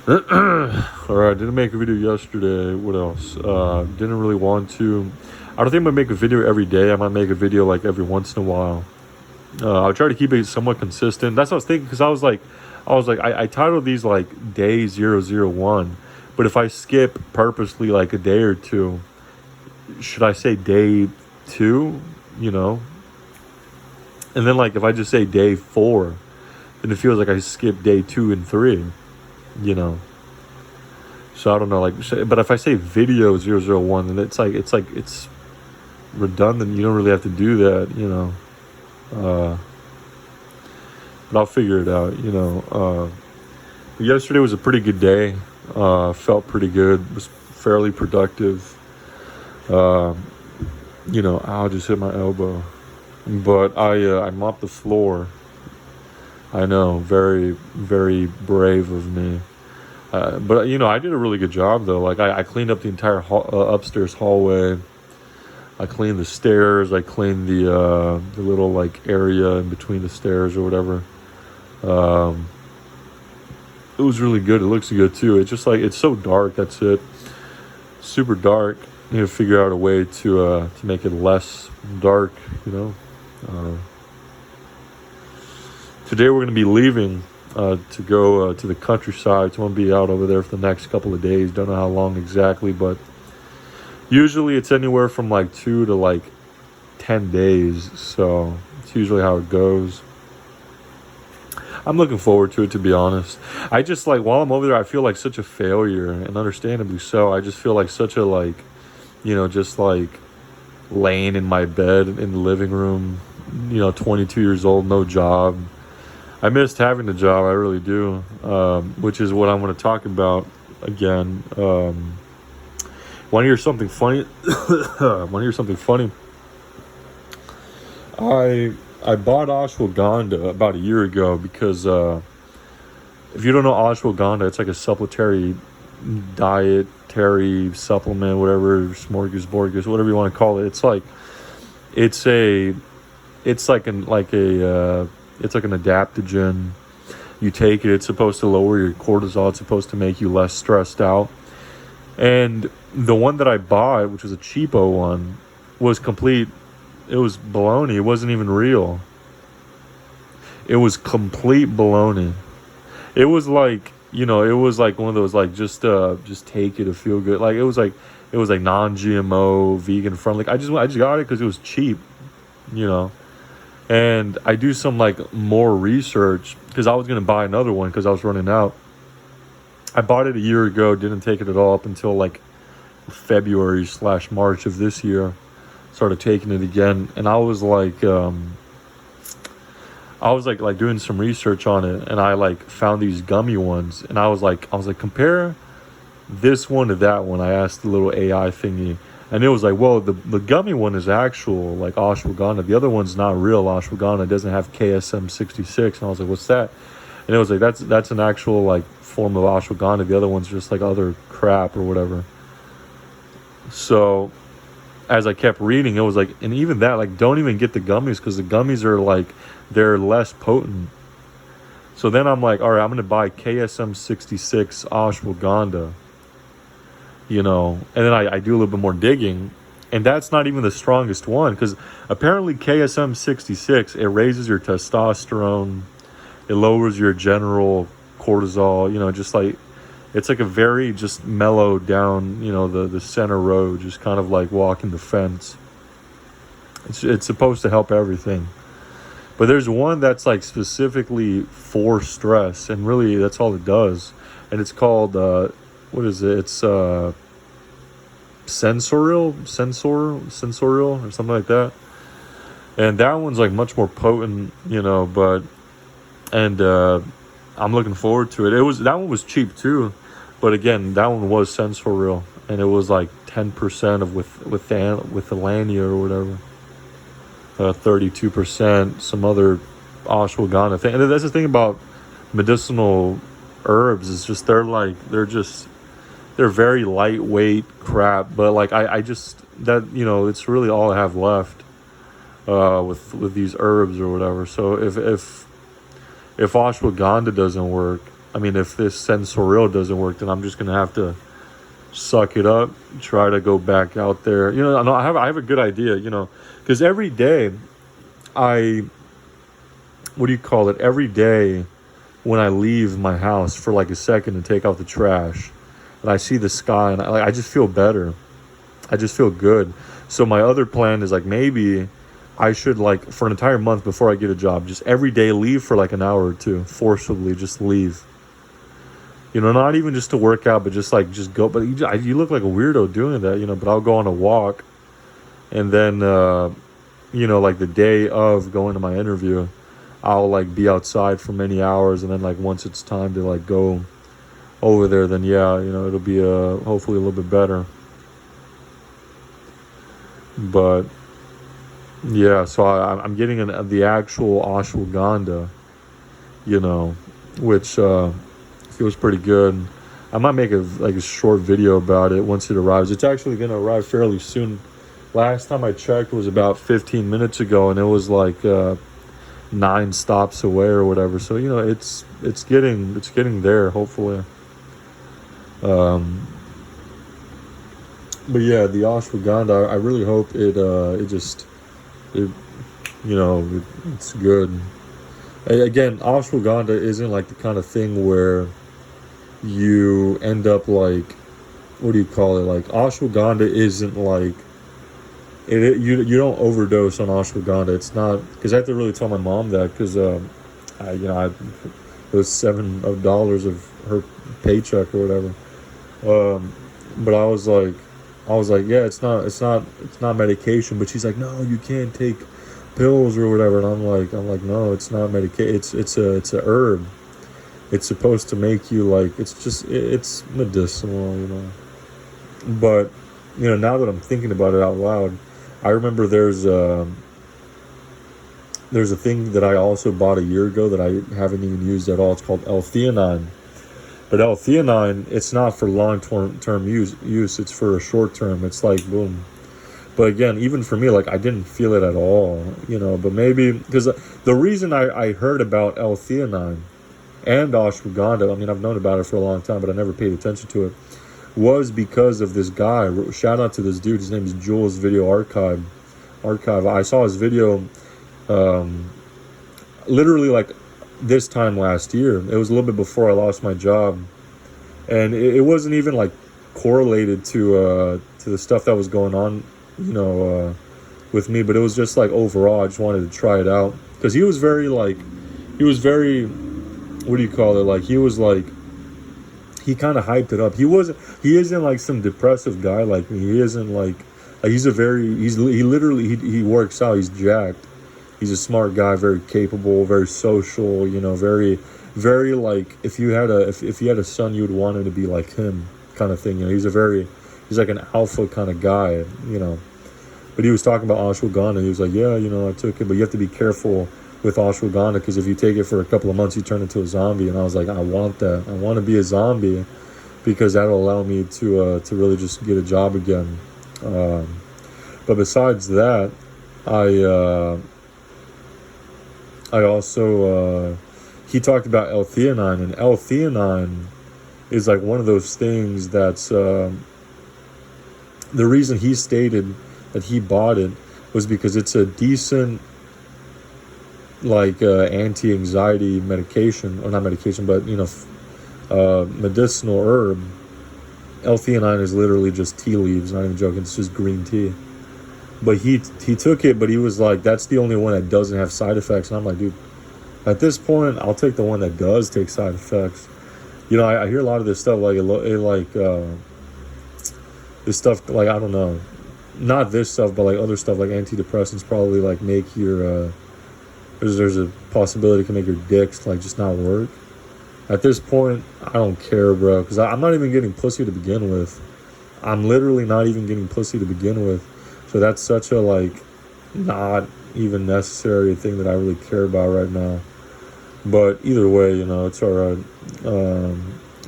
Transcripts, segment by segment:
Alright, didn't make a video yesterday. What else? Didn't really want to. I don't think I'm gonna make a video every day. I might make a video like every once in a while. I'll try to keep it somewhat consistent. That's what I was thinking, because I titled these like day 001, but if I skip purposely like a day or two, should I say day 2? You know, and then like if I just say day 4, then it feels like I skipped day 2 and 3. You know, so I don't know. Like, but if I say video 001, then it's redundant. You don't really have to do that. You know. But I'll figure it out, you know. Yesterday was a pretty good day. Felt pretty good. Was fairly productive. You know, I'll just hit my elbow. But I mopped the floor. I know, very, very brave of me. But, you know, I did a really good job, though. Like, I cleaned up the entire upstairs hallway. I cleaned the stairs. I cleaned the little like area in between the stairs or whatever. It was really good. It looks good too. It's just like it's so dark. That's it. Super dark. You know, figure out a way to make it less dark. You know. Today we're gonna be leaving to go to the countryside. So I'm gonna be out over there for the next couple of days. Don't know how long exactly, but. Usually it's anywhere from like 2 to like 10 days. So it's usually how it goes. I'm looking forward to it, to be honest. I just like, while I'm over there, I feel like such a failure, and understandably so. I just feel like such a like, you know, just like laying in my bed in the living room, you know, 22 years old, no job. I missed having a job. I really do. Which is what I'm going to talk about again. Want to hear something funny? I bought ashwagandha about a year ago because if you don't know ashwagandha, it's like a supplementary dietary supplement, whatever, smorgasbord, whatever you want to call it. It's like it's an adaptogen. You take it. It's supposed to lower your cortisol. It's supposed to make you less stressed out. And the one that I bought, which was a cheapo one, was complete. It was baloney. It wasn't even real. It was complete baloney. It was like, you know, it was like one of those like just take it to feel good. Like it was like non-GMO, vegan friendly. I just got it because it was cheap, you know. And I do some like more research because I was gonna buy another one because I was running out. I bought it a year ago, didn't take it at all up until like February/March of this year. Started taking it again, and I was like doing some research on it, and I like found these gummy ones, and I was like compare this one to that one. I asked the little AI thingy, and it was like, well, the gummy one is actual like ashwagandha. The other one's not real ashwagandha. It doesn't have KSM 66, and I was like, what's that? And it was like that's an actual like form of ashwagandha. The other one's just like other crap or whatever. So as I kept reading, it was like, and even that, like, don't even get the gummies because the gummies are like, they're less potent. So then I'm like, all right, I'm going to buy KSM 66 ashwagandha, you know, and then I do a little bit more digging, and that's not even the strongest one because apparently KSM 66, it raises your testosterone, it lowers your general cortisol, you know, just like, it's like a very just mellow down, you know, the center road, just kind of like walking the fence. It's supposed to help everything. But there's one that's like specifically for stress, and really that's all it does. And it's called, what is it? It's sensoril or something like that. And that one's like much more potent, you know, I'm looking forward to it. That one was cheap too. But again, that one was sensoril, and it was like 10% of with the Lania or whatever. 32%, some other ashwagandha thing. And that's the thing about medicinal herbs, is just they're very lightweight crap. But like I just, that, you know, it's really all I have left with these herbs or whatever. So if ashwagandha doesn't work, I mean, if this sensoril doesn't work, then I'm just gonna have to suck it up, try to go back out there. No, I have a good idea. Because every day I, what do you call it? Every day when I leave my house for like a second to take out the trash, and I see the sky, and I just feel better. I just feel good. So my other plan is like maybe I should like for an entire month before I get a job, just every day leave for like an hour or two, forcibly just leave. Not even just to work out, but just go. But you look like a weirdo doing that, But I'll go on a walk, and then like the day of going to my interview, I'll like be outside for many hours, and then like once it's time to like go over there, then yeah, it'll be hopefully a little bit better. But yeah, so I'm getting the actual ashwagandha, which feels pretty good. I might make a short video about it once it arrives. It's actually going to arrive fairly soon. Last time I checked was about 15 minutes ago, and it was like 9 stops away or whatever. So it's getting there hopefully. But yeah, the ashwagandha, I really hope it's good. Again, ashwagandha isn't like the kind of thing where you end up like, what do you call it? Like ashwagandha isn't like you don't overdose on ashwagandha. It's not, because I have to really tell my mom that, because it was $7 of her paycheck or whatever. But I was like, yeah, it's not medication. But she's like, no, you can't take pills or whatever. And I'm like, no, it's not medication. It's a herb. It's supposed to make you like, it's medicinal, But now that I'm thinking about it out loud, I remember there's a thing that I also bought a year ago that I haven't even used at all. It's called L-theanine. But L-theanine, it's not for long-term use. It's for a short term. It's like, boom. But again, even for me, like I didn't feel it at all, But maybe, because the reason I heard about L-theanine and ashwagandha, I mean, I've known about it for a long time, but I never paid attention to it, was because of this guy. Shout out to this dude. His name is Jules Video Archive. I saw his video literally like this time last year. It was a little bit before I lost my job, and it wasn't even like correlated to the stuff that was going on, with me. But it was just like overall, I just wanted to try it out, because he was very, what do you call it? Like he kind of hyped it up. He isn't like some depressive guy like me. He isn't like he literally works out. He's jacked. He's a smart guy, very capable, very social, very, very like, if you had a son, you would want him to be like him kind of thing. He's like an alpha kind of guy, But he was talking about ashwagandha. He was like, yeah, I took it, but you have to be careful with ashwagandha, because if you take it for a couple of months, you turn into a zombie. And I was like, I want that. I want to be a zombie, because that'll allow me to really just get a job again. But besides that, I also he talked about L-theanine, and L-theanine is like one of those things that's the reason he stated that he bought it was because it's a decent like anti-anxiety medication, or not medication, but medicinal herb. L-theanine is literally just tea leaves, not even joking, it's just green tea. But he took it, but he was like, that's the only one that doesn't have side effects. And I'm like, dude, at this point, I'll take the one that does take side effects. I hear a lot of this stuff, this stuff, like, I don't know, not this stuff, but like other stuff, like antidepressants probably like make your, there's a possibility it can make your dicks like just not work. At this point, I don't care, bro, because I'm not even getting pussy to begin with. I'm literally not even getting pussy to begin with. So that's such a like not even necessary thing that I really care about right now. But either way, it's all right.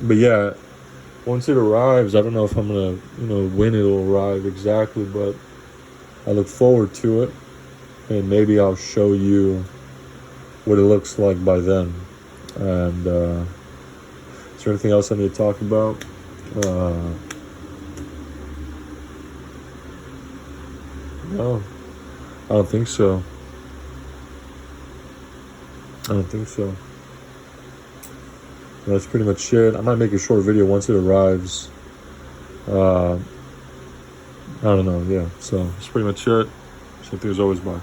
But yeah, once it arrives, I don't know if I'm gonna, when it'll arrive exactly, but I look forward to it, and maybe I'll show you what it looks like by then. And Is there anything else I need to talk about? No, I don't think so. I don't think so. That's pretty much it. I might make a short video once it arrives. I don't know. Yeah. So that's pretty much it. Same thing as always. Bye.